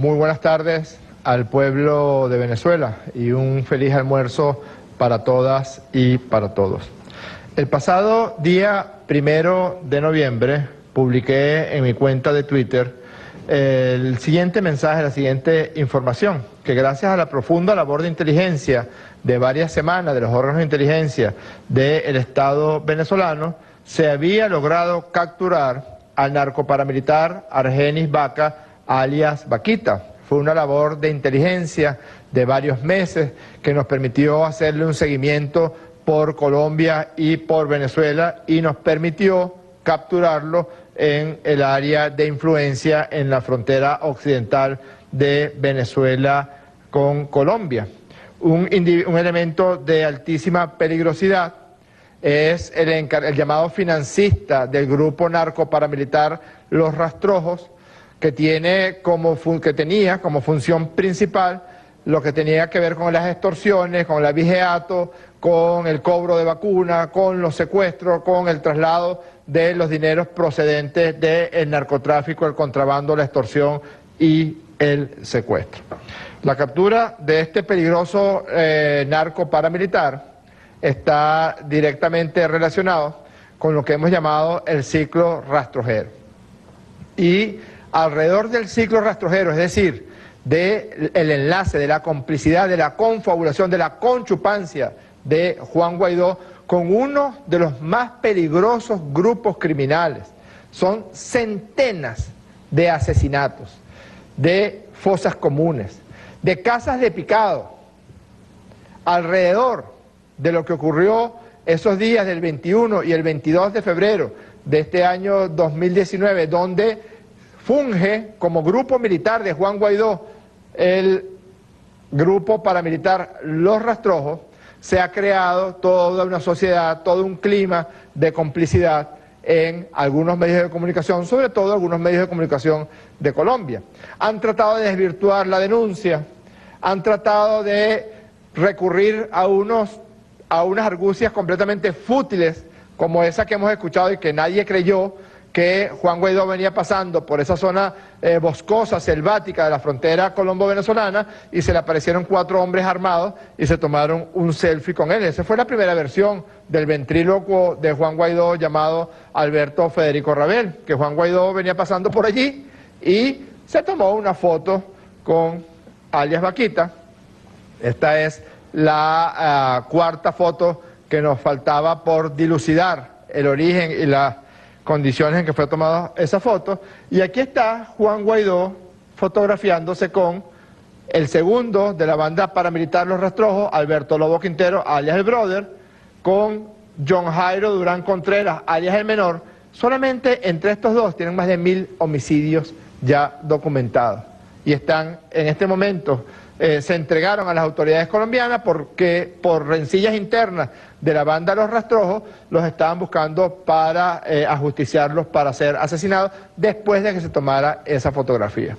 Muy buenas tardes al pueblo de Venezuela y un feliz almuerzo para todas y para todos. El pasado día 1 de noviembre publiqué en mi cuenta de Twitter el siguiente mensaje, la siguiente información, que gracias a la profunda labor de inteligencia de varias semanas de los órganos de inteligencia del Estado venezolano, se había logrado capturar al narcoparamilitar Argenis Baca, alias Baquita. Fue una labor de inteligencia de varios meses que nos permitió hacerle un seguimiento por Colombia y por Venezuela y nos permitió capturarlo en el área de influencia en la frontera occidental de Venezuela con Colombia. Un elemento de altísima peligrosidad es el llamado financista del grupo narcoparamilitar Los Rastrojos, que tenía como función principal lo que tenía que ver con las extorsiones, con el abigeato, con el cobro de vacuna, con los secuestros, con el traslado de los dineros procedentes del narcotráfico, el contrabando, la extorsión y el secuestro. La captura de este peligroso narco paramilitar está directamente relacionado con lo que hemos llamado el ciclo rastrojero. Y alrededor del ciclo rastrojero, es decir, del enlace, de la complicidad, de la confabulación, de la conchupancia de Juan Guaidó con uno de los más peligrosos grupos criminales. Son centenas de asesinatos, de fosas comunes, de casas de picado, alrededor de lo que ocurrió esos días del 21 y el 22 de febrero de este año 2019, donde funge como grupo militar de Juan Guaidó el grupo paramilitar Los Rastrojos. Se ha creado toda una sociedad, todo un clima de complicidad en algunos medios de comunicación, sobre todo algunos medios de comunicación de Colombia. Han tratado de desvirtuar la denuncia, han tratado de recurrir a unas argucias completamente fútiles, como esa que hemos escuchado y que nadie creyó, que Juan Guaidó venía pasando por esa zona boscosa, selvática de la frontera colombo-venezolana y se le aparecieron 4 hombres armados y se tomaron un selfie con él. Esa fue la primera versión del ventrílocuo de Juan Guaidó llamado Alberto Federico Rabel, que Juan Guaidó venía pasando por allí y se tomó una foto con alias Baquita. Esta es la cuarta foto que nos faltaba por dilucidar el origen y las condiciones en que fue tomada esa foto. Y aquí está Juan Guaidó fotografiándose con el segundo de la banda paramilitar Los Rastrojos, Alberto Lobo Quintero, alias el Brother, con John Jairo Durán Contreras, alias el Menor. Solamente entre estos dos tienen más de 1000 homicidios ya documentados. Y están en este momento, se entregaron a las autoridades colombianas porque por rencillas internas de la banda Los Rastrojos los estaban buscando para ajusticiarlos, para ser asesinados después de que se tomara esa fotografía.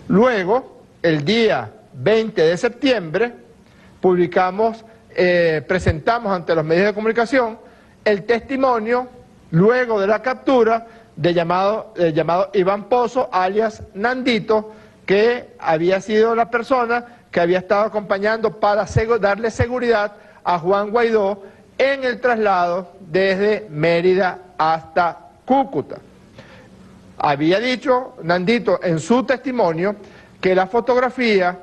Luego, el día 20 de septiembre, presentamos ante los medios de comunicación el testimonio, luego de la captura, de llamado Iván Pozo, alias Nandito, que había sido la persona que había estado acompañando para darle seguridad a Juan Guaidó en el traslado desde Mérida hasta Cúcuta. Había dicho Nandito en su testimonio que la fotografía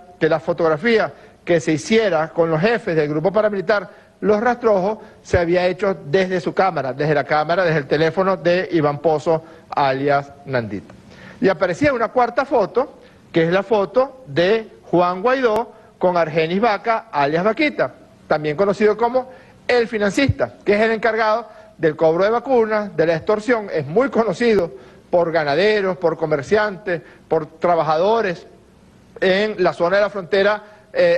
que se hiciera con los jefes del grupo paramilitar Los Rastrojos se había hecho desde su cámara, desde el teléfono de Iván Pozo, alias Nandito. Y aparecía una cuarta foto, que es la foto de Juan Guaidó con Argenis Baca, alias Baquita, también conocido como el financista, que es el encargado del cobro de vacunas, de la extorsión. Es muy conocido por ganaderos, por comerciantes, por trabajadores en la zona de la frontera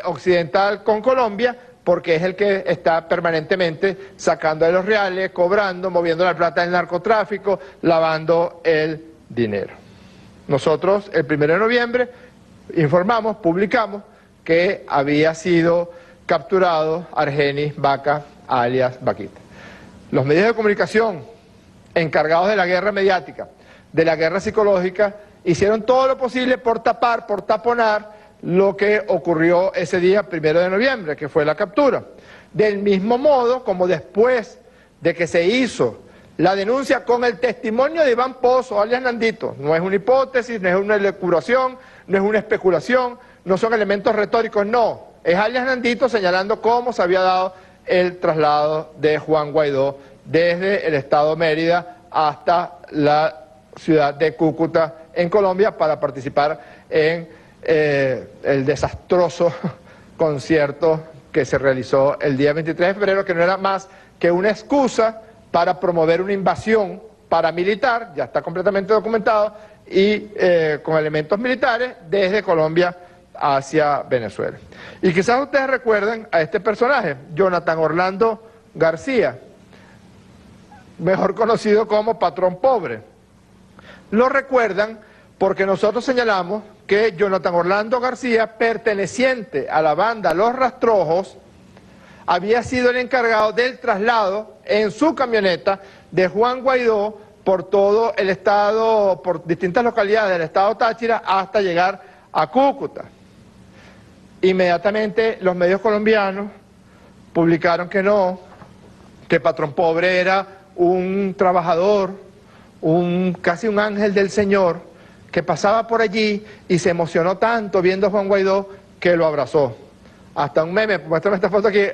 occidental con Colombia, porque es el que está permanentemente sacando de los reales, cobrando, moviendo la plata del narcotráfico, lavando el dinero. Nosotros, el 1 de noviembre, publicamos que había sido capturado Argenis Baca, alias Baquita. Los medios de comunicación encargados de la guerra mediática, de la guerra psicológica hicieron todo lo posible por tapar, por taponar lo que ocurrió ese día 1 de noviembre, que fue la captura. Del mismo modo, como después de que se hizo la denuncia con el testimonio de Iván Pozo, alias Nandito, no es una hipótesis, no es una elucubración, no es una especulación, no son elementos retóricos, no, es alias Nandito señalando cómo se había dado el traslado de Juan Guaidó desde el estado Mérida hasta la ciudad de Cúcuta en Colombia para participar en el desastroso concierto que se realizó el día 23 de febrero, que no era más que una excusa para promover una invasión paramilitar, ya está completamente documentado, y con elementos militares desde Colombia hacia Venezuela. Y quizás ustedes recuerden a este personaje, Jonathan Orlando García, mejor conocido como Patrón Pobre. Lo recuerdan porque nosotros señalamos que Jonathan Orlando García, perteneciente a la banda Los Rastrojos, había sido el encargado del traslado en su camioneta de Juan Guaidó por todo el estado, por distintas localidades del estado Táchira hasta llegar a Cúcuta. Inmediatamente los medios colombianos publicaron que no, que Patrón Pobre era un trabajador, casi un ángel del Señor, que pasaba por allí y se emocionó tanto viendo a Juan Guaidó que lo abrazó. Hasta un meme, muéstrame esta foto aquí,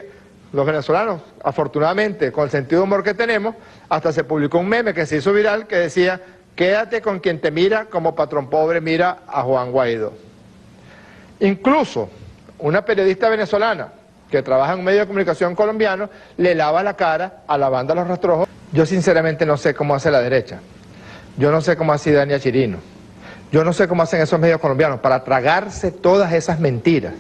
los venezolanos, afortunadamente, con el sentido de humor que tenemos, hasta se publicó un meme que se hizo viral que decía: quédate con quien te mira como Patrón Pobre mira a Juan Guaidó. Incluso una periodista venezolana que trabaja en un medio de comunicación colombiano le lava la cara a la banda Los Rastrojos. Yo sinceramente no sé cómo hace la derecha, yo no sé cómo hace Dania Chirino, yo no sé cómo hacen esos medios colombianos para tragarse todas esas mentiras,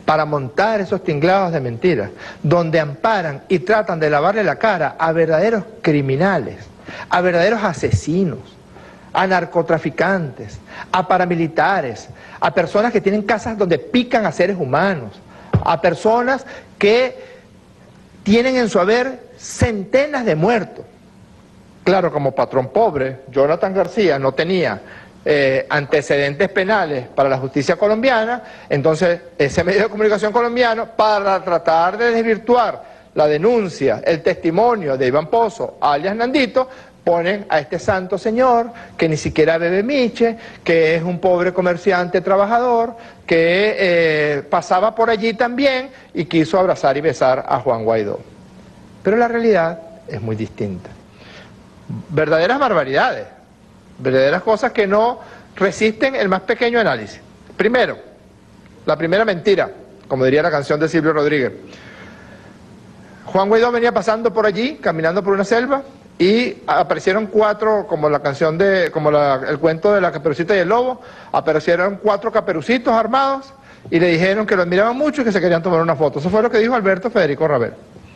para montar esos tinglados de mentiras, donde amparan y tratan de lavarle la cara a verdaderos criminales, a verdaderos asesinos, a narcotraficantes, a paramilitares, a personas que tienen casas donde pican a seres humanos, a personas que tienen en su haber centenas de muertos. Claro, como Patrón Pobre, Jonathan García no tenía antecedentes penales para la justicia colombiana, entonces ese medio de comunicación colombiano, para tratar de desvirtuar la denuncia, el testimonio de Iván Pozo, alias Nandito, ponen a este santo señor que ni siquiera bebe miche, que es un pobre comerciante trabajador, que pasaba por allí también y quiso abrazar y besar a Juan Guaidó. Pero la realidad es muy distinta. Verdaderas barbaridades, verdaderas cosas que no resisten el más pequeño análisis. Primero, la primera mentira, como diría la canción de Silvio Rodríguez. Juan Guaidó venía pasando por allí, caminando por una selva, y aparecieron cuatro, como la canción de, el cuento de la Caperucita y el Lobo, aparecieron cuatro caperucitos armados y le dijeron que lo admiraban mucho y que se querían tomar una foto. Eso fue lo que dijo Alberto Federico Rabel.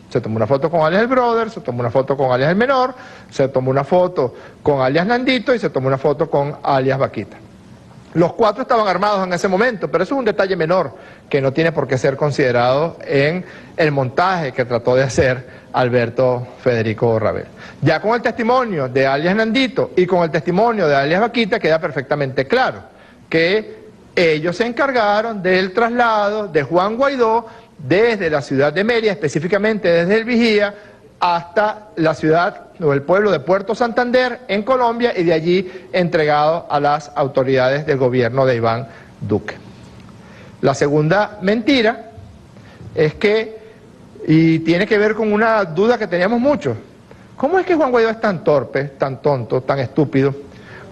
Se tomó una foto con alias el Brother, se tomó una foto con alias el Menor, se tomó una foto con alias Nandito y se tomó una foto con alias Vaquita. Los cuatro estaban armados en ese momento, pero eso es un detalle menor que no tiene por qué ser considerado en el montaje que trató de hacer Alberto Federico Rabel. Ya con el testimonio de alias Nandito y con el testimonio de alias Vaquita queda perfectamente claro que ellos se encargaron del traslado de Juan Guaidó desde la ciudad de Mérida, específicamente desde el Vigía, hasta la ciudad o el pueblo de Puerto Santander en Colombia y de allí entregado a las autoridades del gobierno de Iván Duque. La segunda mentira es que, y tiene que ver con una duda que teníamos muchos, ¿cómo es que Juan Guaidó es tan torpe, tan tonto, tan estúpido,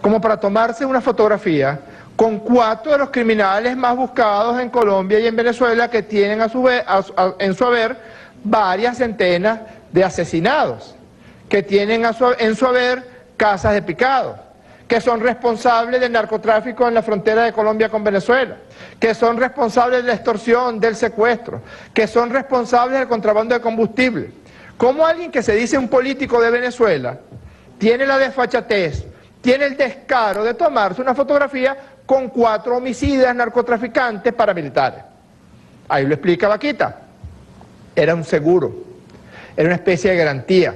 como para tomarse una fotografía con cuatro de los criminales más buscados en Colombia y en Venezuela que tienen en su haber varias centenas de asesinados, que tienen en su haber casas de picado, que son responsables del narcotráfico en la frontera de Colombia con Venezuela, que son responsables de la extorsión, del secuestro, que son responsables del contrabando de combustible? ¿Cómo alguien que se dice un político de Venezuela tiene la desfachatez, tiene el descaro de tomarse una fotografía con cuatro homicidas narcotraficantes paramilitares? Ahí lo explica Vaquita. Era un seguro, era una especie de garantía,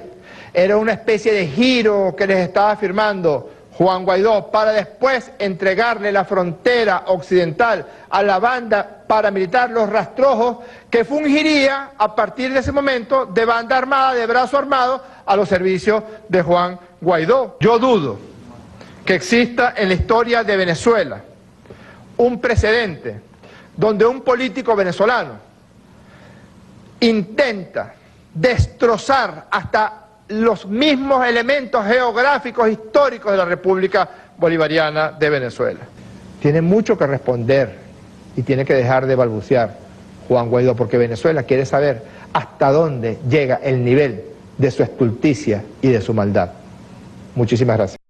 era una especie de giro que les estaba firmando Juan Guaidó para después entregarle la frontera occidental a la banda paramilitar Los Rastrojos, que fungiría a partir de ese momento de banda armada, de brazo armado, a los servicios de Juan Guaidó. Yo dudo que exista en la historia de Venezuela un precedente donde un político venezolano intenta destrozar hasta los mismos elementos geográficos históricos de la República Bolivariana de Venezuela. Tiene mucho que responder y tiene que dejar de balbucear Juan Guaidó, porque Venezuela quiere saber hasta dónde llega el nivel de su estulticia y de su maldad. Muchísimas gracias.